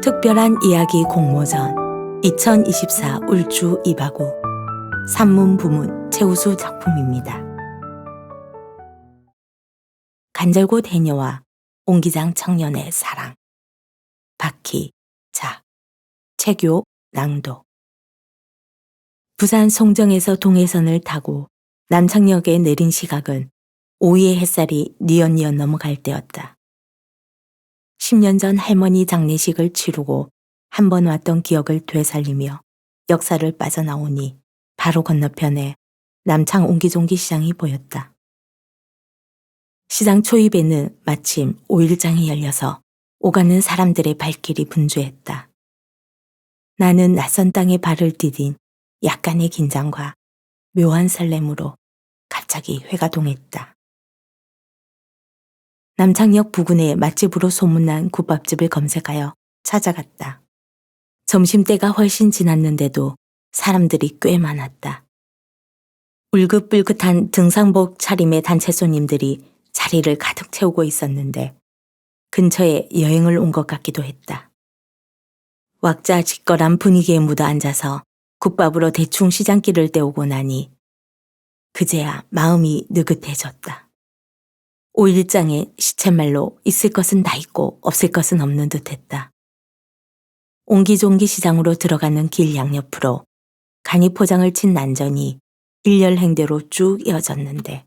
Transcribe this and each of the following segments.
특별한 이야기 공모전 2024 울주 이바구 산문 부문 최우수 작품입니다. 간절곶 해녀와 옹기장 청년의 사랑. 박희, 작, 최교, 낭독. 부산 송정에서 동해선을 타고 남창역에 내린 시각은 오후의 햇살이 뉘엿뉘엿 넘어갈 때였다. 10년 전 할머니 장례식을 치르고 한 번 왔던 기억을 되살리며 역사를 빠져나오니 바로 건너편에 남창 옹기종기 시장이 보였다. 시장 초입에는 마침 5일장이 열려서 오가는 사람들의 발길이 분주했다. 나는 낯선 땅에 발을 디딘 약간의 긴장과 묘한 설렘으로 갑자기 회가 동했다. 남창역 부근의 맛집으로 소문난 국밥집을 검색하여 찾아갔다. 점심때가 훨씬 지났는데도 사람들이 꽤 많았다. 울긋불긋한 등산복 차림의 단체 손님들이 자리를 가득 채우고 있었는데 근처에 여행을 온 것 같기도 했다. 왁자지껄한 분위기에 묻어 앉아서 국밥으로 대충 시장길을 때우고 나니 그제야 마음이 느긋해졌다. 5일장에 시쳇말로 있을 것은 다 있고 없을 것은 없는 듯했다. 옹기종기 시장으로 들어가는 길 양옆으로 간이 포장을 친 난전이 일렬행대로 쭉 이어졌는데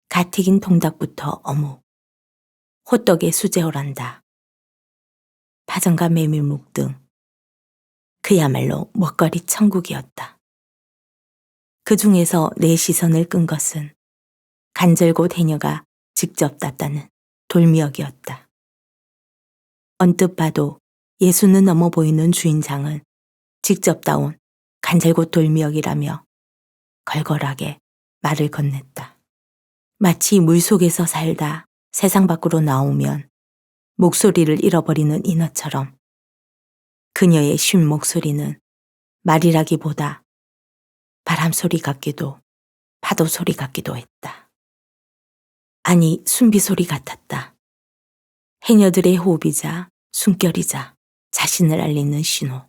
갓 튀긴 통닭부터 어묵, 호떡에 수제오란다, 파전과 메밀묵 등 그야말로 먹거리 천국이었다. 그 중에서 내 시선을 끈 것은 간절곶 해녀가 직접 땄다는 돌미역이었다. 언뜻 봐도 예수는 넘어 보이는 주인장은 직접 따온 간절곶 돌미역이라며 걸걸하게 말을 건넸다. 마치 물속에서 살다 세상 밖으로 나오면 목소리를 잃어버리는 인어처럼 그녀의 쉰 목소리는 말이라기보다 바람소리 같기도 파도 소리 같기도 했다. 아니, 순비소리 같았다. 해녀들의 호흡이자 숨결이자 자신을 알리는 신호.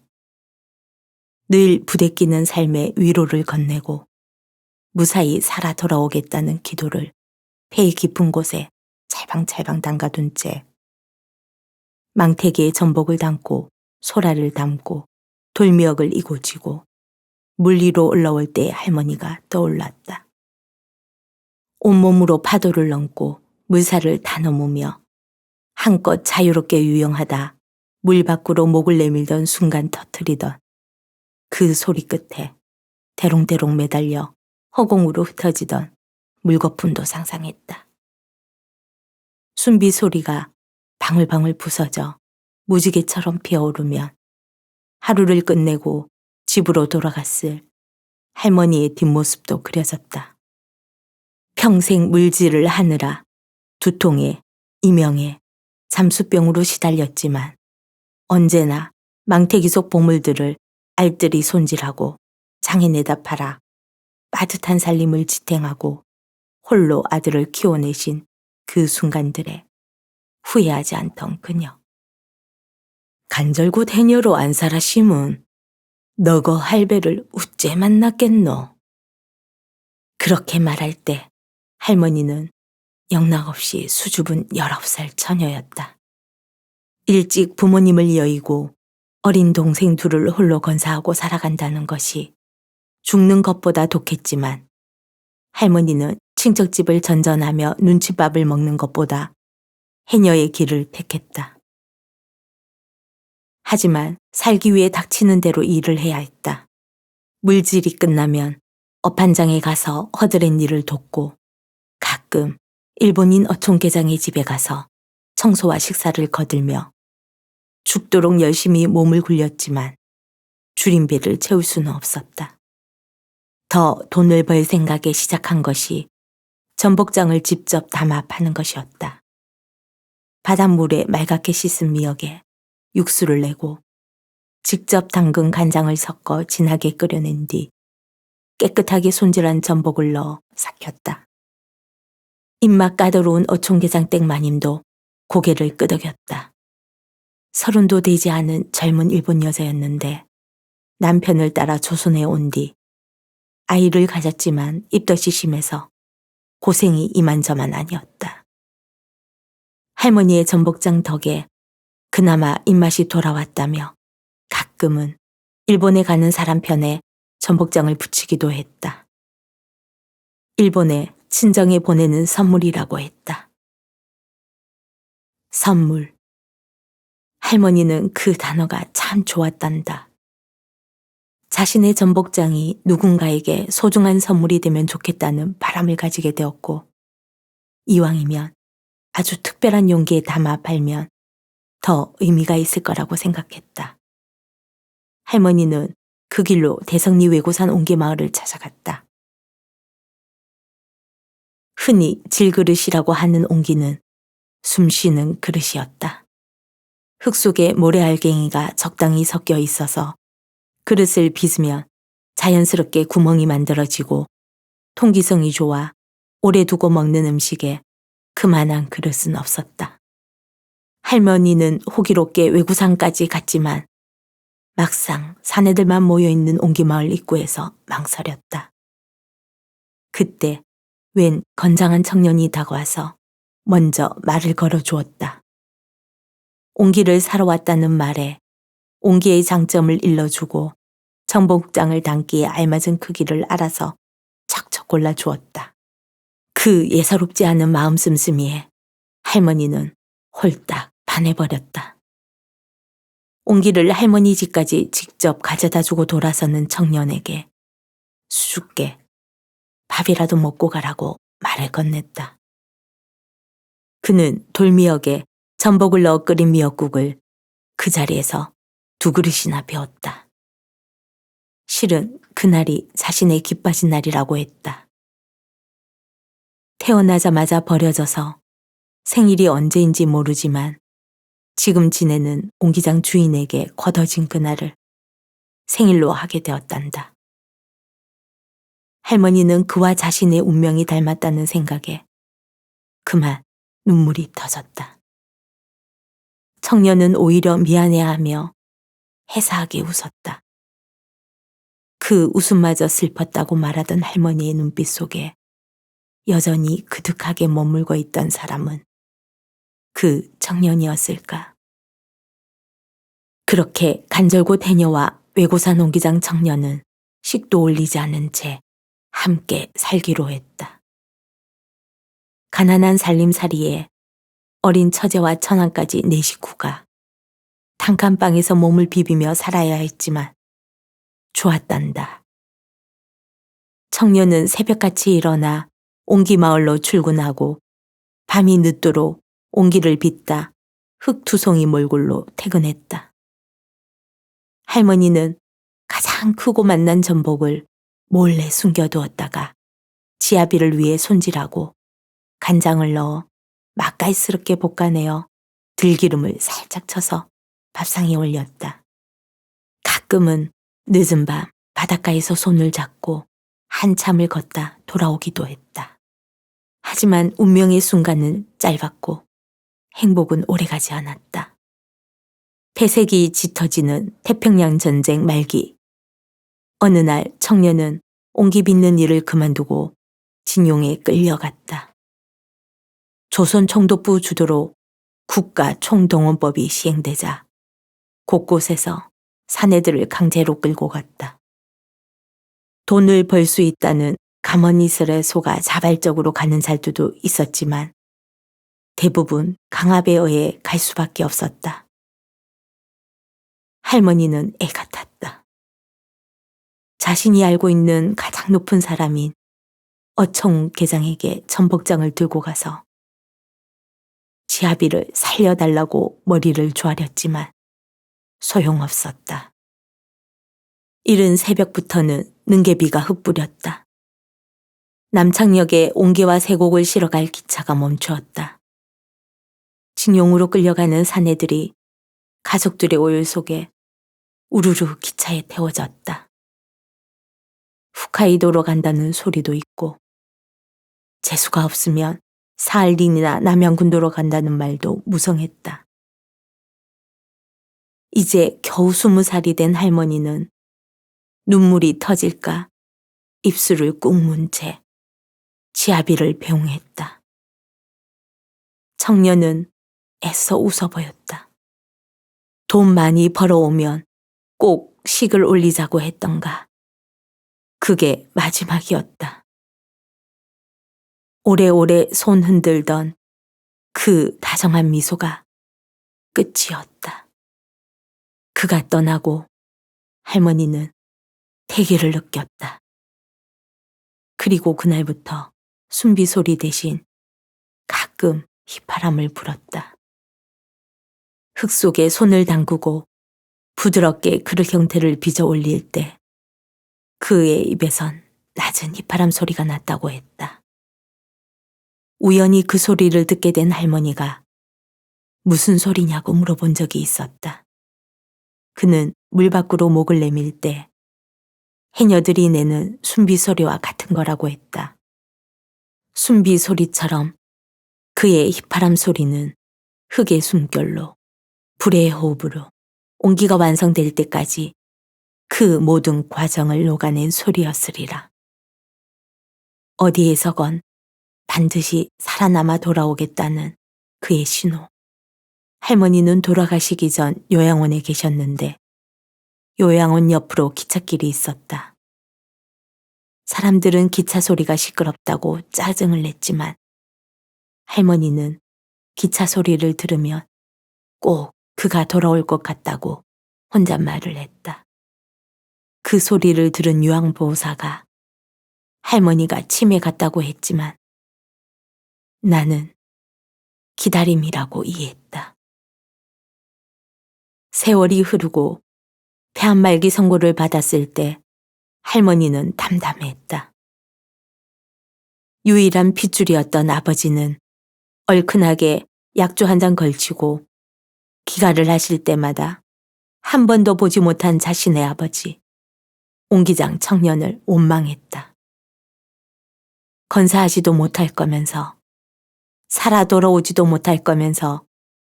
늘 부대끼는 삶의 위로를 건네고 무사히 살아 돌아오겠다는 기도를 폐 깊은 곳에 찰방찰방 담가둔 채 망태기에 전복을 담고 소라를 담고 돌미역을 이고지고 물 위로 올라올 때의 할머니가 떠올랐다. 온몸으로 파도를 넘고 물살을 다 넘으며 한껏 자유롭게 유영하다 물 밖으로 목을 내밀던 순간 터뜨리던 그 소리 끝에 대롱대롱 매달려 허공으로 흩어지던 물거품도 상상했다. 순비 소리가 방울방울 부서져 무지개처럼 피어오르면 하루를 끝내고 집으로 돌아갔을 할머니의 뒷모습도 그려졌다. 평생 물질을 하느라 두통에 이명에 잠수병으로 시달렸지만 언제나 망태기 속 보물들을 알뜰히 손질하고 장해내다 팔아 빠듯한 살림을 지탱하고 홀로 아들을 키워내신 그 순간들에 후회하지 않던 그녀. 간절곶 해녀로 안 살아 심은 너거 할배를 우째 만났겠노. 그렇게 말할 때 할머니는 영락없이 수줍은 19살 처녀였다. 일찍 부모님을 여의고 어린 동생 둘을 홀로 건사하고 살아간다는 것이 죽는 것보다 독했지만 할머니는 친척집을 전전하며 눈칫밥을 먹는 것보다 해녀의 길을 택했다. 하지만 살기 위해 닥치는 대로 일을 해야 했다. 물질이 끝나면 업한장에 가서 허드렛 일을 돕고 가끔 일본인 어촌계장의 집에 가서 청소와 식사를 거들며 죽도록 열심히 몸을 굴렸지만 줄임배를 채울 수는 없었다. 더 돈을 벌 생각에 시작한 것이 전복장을 직접 담아 파는 것이었다. 바닷물에 맑게 씻은 미역에 육수를 내고 직접 담근 간장을 섞어 진하게 끓여낸 뒤 깨끗하게 손질한 전복을 넣어 삭혔다. 입맛 까다로운 어촌게장 땡마님도 고개를 끄덕였다. 30도 되지 않은 젊은 일본 여자였는데 남편을 따라 조선에 온 뒤 아이를 가졌지만 입덧이 심해서 고생이 이만저만 아니었다. 할머니의 전복장 덕에 그나마 입맛이 돌아왔다며 가끔은 일본에 가는 사람 편에 전복장을 부치기도 했다. 일본에 친정에 보내는 선물이라고 했다. 선물. 할머니는 그 단어가 참 좋았단다. 자신의 전복장이 누군가에게 소중한 선물이 되면 좋겠다는 바람을 가지게 되었고, 이왕이면 아주 특별한 용기에 담아 팔면 더 의미가 있을 거라고 생각했다. 할머니는 그 길로 대성리 외고산 옹기마을을 찾아갔다. 흔히 질그릇이라고 하는 옹기는 숨쉬는 그릇이었다. 흙 속에 모래알갱이가 적당히 섞여 있어서 그릇을 빚으면 자연스럽게 구멍이 만들어지고 통기성이 좋아 오래 두고 먹는 음식에 그만한 그릇은 없었다. 할머니는 호기롭게 외구산까지 갔지만 막상 사내들만 모여있는 옹기마을 입구에서 망설였다. 그때 웬 건장한 청년이 다가와서 먼저 말을 걸어주었다. 옹기를 사러 왔다는 말에 옹기의 장점을 일러주고 전복장을 담기에 알맞은 크기를 알아서 척척 골라주었다. 그 예사롭지 않은 마음 씀씀이에 할머니는 홀딱 반해버렸다. 옹기를 할머니 집까지 직접 가져다주고 돌아서는 청년에게 수줍게 밥이라도 먹고 가라고 말을 건넸다. 그는 돌미역에 전복을 넣어 끓인 미역국을 그 자리에서 2그릇이나 배웠다. 실은 그날이 자신의 기빠진 날이라고 했다. 태어나자마자 버려져서 생일이 언제인지 모르지만 지금 지내는 옹기장 주인에게 거둬진 그날을 생일로 하게 되었단다. 할머니는 그와 자신의 운명이 닮았다는 생각에 그만 눈물이 터졌다. 청년은 오히려 미안해하며 해사하게 웃었다. 그 웃음마저 슬펐다고 말하던 할머니의 눈빛 속에 여전히 그득하게 머물고 있던 사람은 그 청년이었을까. 그렇게 간절고 해녀와 외고산 옹기장 청년은 식도 올리지 않은 채 함께 살기로 했다. 가난한 살림살이에 어린 처제와 처남까지 4식구가 단칸방에서 몸을 비비며 살아야 했지만 좋았단다. 청년은 새벽같이 일어나 옹기마을로 출근하고 밤이 늦도록 옹기를 빚다 흙투성이 몰골로 퇴근했다. 할머니는 가장 크고 맛난 전복을 몰래 숨겨두었다가 지아비를 위해 손질하고 간장을 넣어 맛깔스럽게 볶아내어 들기름을 살짝 쳐서 밥상에 올렸다. 가끔은 늦은 밤 바닷가에서 손을 잡고 한참을 걷다 돌아오기도 했다. 하지만 운명의 순간은 짧았고 행복은 오래가지 않았다. 폐색이 짙어지는 태평양 전쟁 말기. 어느 날 청년은 옹기 빚는 일을 그만두고 진용에 끌려갔다. 조선 총독부 주도로 국가 총동원법이 시행되자 곳곳에서 사내들을 강제로 끌고 갔다. 돈을 벌 수 있다는 가머니설에 속아 자발적으로 가는 자들도 있었지만 대부분 강압에 의해 갈 수밖에 없었다. 할머니는 애가 탔다. 자신이 알고 있는 가장 높은 사람인 어청 계장에게 전복장을 들고 가서 지아비를 살려달라고 머리를 조아렸지만 소용없었다. 이른 새벽부터는 능계비가 흩뿌렸다. 남창역에 옹기와 쇠곡을 실어 갈 기차가 멈추었다. 징용으로 끌려가는 사내들이 가족들의 오열 속에 우르르 기차에 태워졌다. 홋카이도로 간다는 소리도 있고 재수가 없으면 사할린이나 남양군도로 간다는 말도 무성했다. 이제 겨우 20살이 된 할머니는 눈물이 터질까 입술을 꾹 문 채 지아비를 배웅했다. 청년은 애써 웃어 보였다. 돈 많이 벌어오면 꼭 식을 올리자고 했던가. 그게 마지막이었다. 오래오래 손 흔들던 그 다정한 미소가 끝이었다. 그가 떠나고 할머니는 태기를 느꼈다. 그리고 그날부터 순비 소리 대신 가끔 휘파람을 불었다. 흙 속에 손을 담그고 부드럽게 그릇 형태를 빚어 올릴 때 그의 입에선 낮은 휘파람 소리가 났다고 했다. 우연히 그 소리를 듣게 된 할머니가 무슨 소리냐고 물어본 적이 있었다. 그는 물 밖으로 목을 내밀 때 해녀들이 내는 순비 소리와 같은 거라고 했다. 순비 소리처럼 그의 휘파람 소리는 흙의 숨결로 불의 호흡으로 온기가 완성될 때까지 그 모든 과정을 녹아낸 소리였으리라. 어디에서건 반드시 살아남아 돌아오겠다는 그의 신호. 할머니는 돌아가시기 전 요양원에 계셨는데 요양원 옆으로 기찻길이 있었다. 사람들은 기차 소리가 시끄럽다고 짜증을 냈지만 할머니는 기차 소리를 들으면 꼭 그가 돌아올 것 같다고 혼잣말을 했다. 그 소리를 들은 요양보호사가 할머니가 치매 같다고 했지만 나는 기다림이라고 이해했다. 세월이 흐르고 폐암말기 선고를 받았을 때 할머니는 담담했다. 유일한 핏줄이었던 아버지는 얼큰하게 약주 한 잔 걸치고 기가를 하실 때마다 한 번도 보지 못한 자신의 아버지, 옹기장 청년을 원망했다. 건사하지도 못할 거면서 살아 돌아오지도 못할 거면서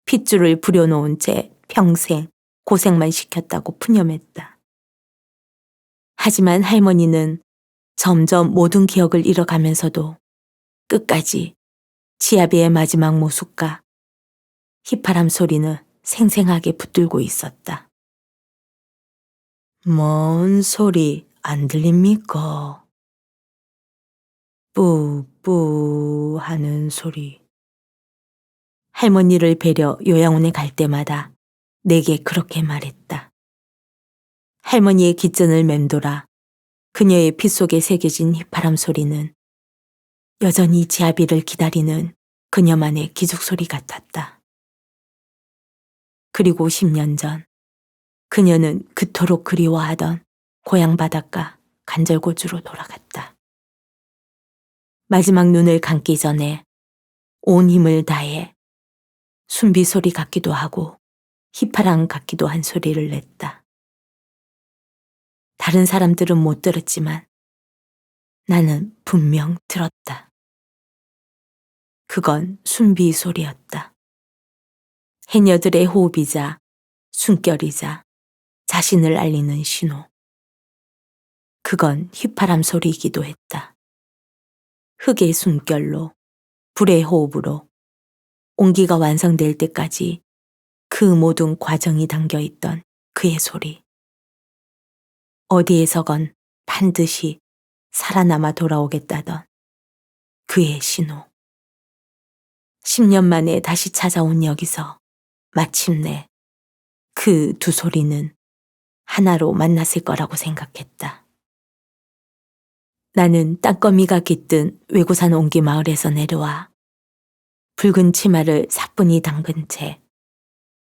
핏줄을 부려놓은 채 평생 고생만 시켰다고 푸념했다. 하지만 할머니는 점점 모든 기억을 잃어가면서도 끝까지 지아비의 마지막 모습과 휘파람 소리는 생생하게 붙들고 있었다. 뭔 소리 안 들립니까? 뿌뿌 하는 소리. 할머니를 뵈려 요양원에 갈 때마다 내게 그렇게 말했다. 할머니의 깃전을 맴돌아 그녀의 피 속에 새겨진 휘파람 소리는 여전히 지아비를 기다리는 그녀만의 기죽소리 같았다. 그리고 10년 전 그녀는 그토록 그리워하던 고향 바닷가 간절곶주로 돌아갔다. 마지막 눈을 감기 전에 온 힘을 다해 순비 소리 같기도 하고 휘파람 같기도 한 소리를 냈다. 다른 사람들은 못 들었지만 나는 분명 들었다. 그건 순비 소리였다. 해녀들의 호흡이자 숨결이자 자신을 알리는 신호. 그건 휘파람 소리이기도 했다. 흙의 숨결로 불의 호흡으로 온기가 완성될 때까지 그 모든 과정이 담겨있던 그의 소리. 어디에서건 반드시 살아남아 돌아오겠다던 그의 신호. 10년 만에 다시 찾아온 여기서 마침내 그 두 소리는 하나로 만났을 거라고 생각했다. 나는 땅거미가 깃든 외고산 옹기 마을에서 내려와 붉은 치마를 사뿐히 담근 채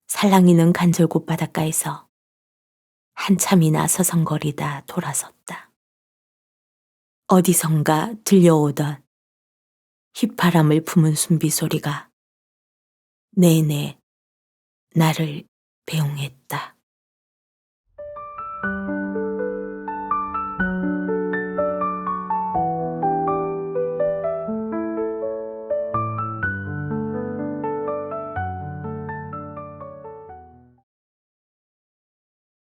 살랑이는 간절곶 바닷가에서 한참이나 서성거리다 돌아섰다. 어디선가 들려오던 휘파람을 품은 순비 소리가 내내 나를 배웅했다.